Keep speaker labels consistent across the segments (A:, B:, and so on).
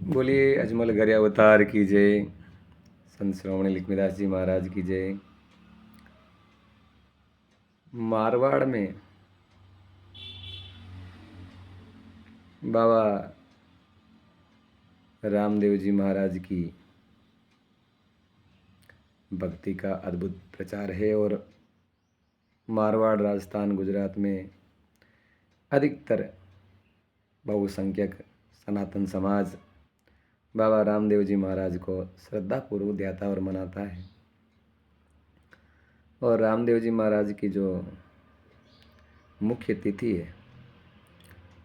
A: बोलिए अजमल गर्या अवतार की जय। संत श्रोमणी लक्ष्मीदास जी महाराज की जय। मारवाड़ में बाबा रामदेव जी महाराज की भक्ति का अद्भुत प्रचार है और मारवाड़, राजस्थान, गुजरात में अधिकतर बहुसंख्यक सनातन समाज बाबा रामदेव जी महाराज को श्रद्धापूर्वक ध्याता और मनाता है। और रामदेव जी महाराज की जो मुख्य तिथि है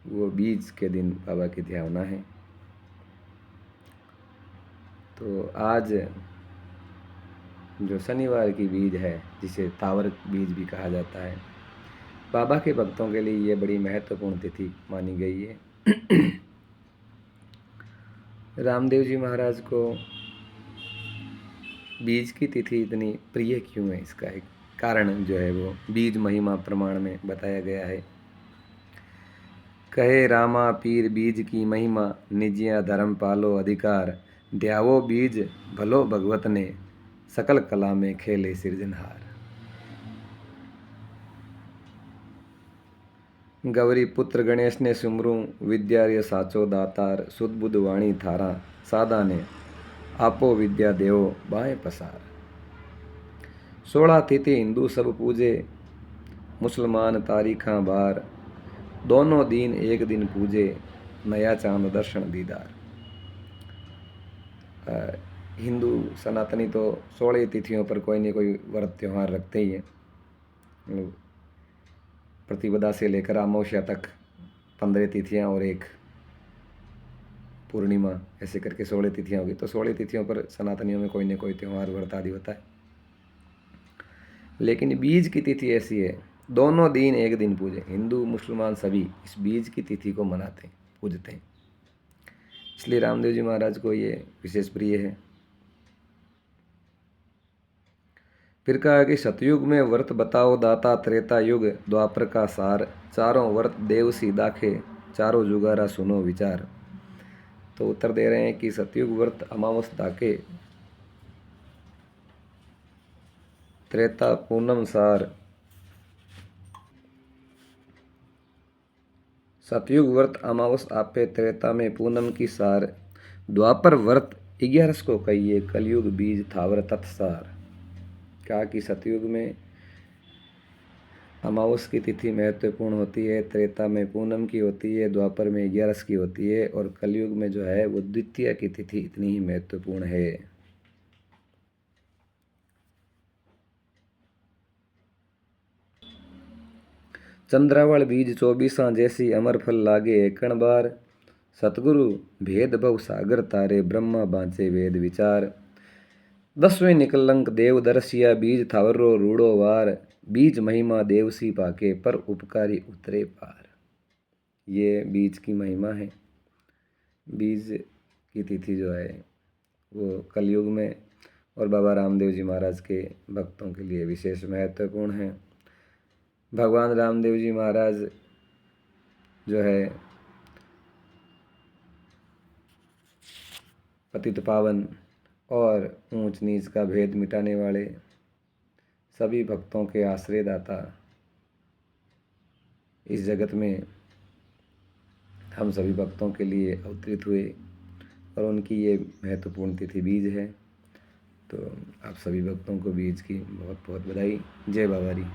A: वो बीज के दिन बाबा की ध्यावना है। तो आज जो शनिवार की बीज है, जिसे तावर बीज भी कहा जाता है, बाबा के भक्तों के लिए ये बड़ी महत्वपूर्ण तिथि मानी गई है। रामदेव जी महाराज को बीज की तिथि इतनी प्रिय क्यों है, इसका एक कारण जो है वो बीज महिमा प्रमाण में बताया गया है। कहे रामा पीर बीज की महिमा, निजिया धर्म पालो अधिकार, ध्यावो बीज भलो भगवत ने, सकल कला में खेले सिरजनहार। गौरी पुत्र गणेश ने सुमरू, विद्या साचो दातार, सुध बुध वाणी थारा, सादा ने आपो विद्या देवो बाएं पसार। 16 तिथि हिंदू सब पूजे, मुसलमान तारीखां बार, दोनों दिन एक दिन पूजे, नया चांद दर्शन दीदार। हिंदू सनातनी तो 16 तिथियों पर कोई न कोई व्रत त्यौहार रखते ही हैं। प्रतिपदा से लेकर अमावस्या तक 15 तिथियां और एक पूर्णिमा, ऐसे करके 16 तिथियां होगी। तो 16 तिथियों पर सनातनियों में कोई न कोई त्यौहार व्रत आदि होता है। लेकिन बीज की तिथि ऐसी है, दोनों दिन एक दिन पूजे। हिंदू मुसलमान सभी इस बीज की तिथि को मनाते हैं, पूजते हैं। इसलिए रामदेव जी महाराज को ये विशेष प्रिय है। फिर कहा कि सतयुग में व्रत बताओ दाता, त्रेता युग द्वापर का सार, चारों व्रत देव सी दाखे, चारों जुगारा सुनो विचार। तो उत्तर दे रहे हैं कि सतयुग व्रत अमावस दाके, त्रेता पूनम सार, सतयुग व्रत अमावस आपे, त्रेता में पूनम की सार, द्वापर व्रत 11 को कहिए, कलयुग बीज थावर तत्सार। कहा कि सतयुग में अमावस की तिथि महत्वपूर्ण होती है, त्रेता में पूनम की होती है, द्वापर में 11 की होती है, और कलयुग में जो है वो द्वितीया की तिथि इतनी ही महत्वपूर्ण है। चंद्रावल बीज 24 जैसी, अमर फल लागे एकण बार, सतगुरु भेद भव सागर तारे, ब्रह्मा बांचे वेद विचार। 10वें निकलंक देव दर्शिया, बीज थावरो रूड़ो वार, बीज महिमा देवसी पाके, पर उपकारी उतरे पार। ये बीज की महिमा है। बीज की तिथि जो है वो कलयुग में और बाबा रामदेव जी महाराज के भक्तों के लिए विशेष महत्वपूर्ण है। भगवान रामदेव जी महाराज जो है पतित पावन और ऊंच नीच का भेद मिटाने वाले, सभी भक्तों के आश्रयदाता इस जगत में हम सभी भक्तों के लिए अवतरित हुए, और उनकी ये महत्वपूर्ण तिथि बीज है। तो आप सभी भक्तों को बीज की बहुत बहुत बधाई। जय बाबा री।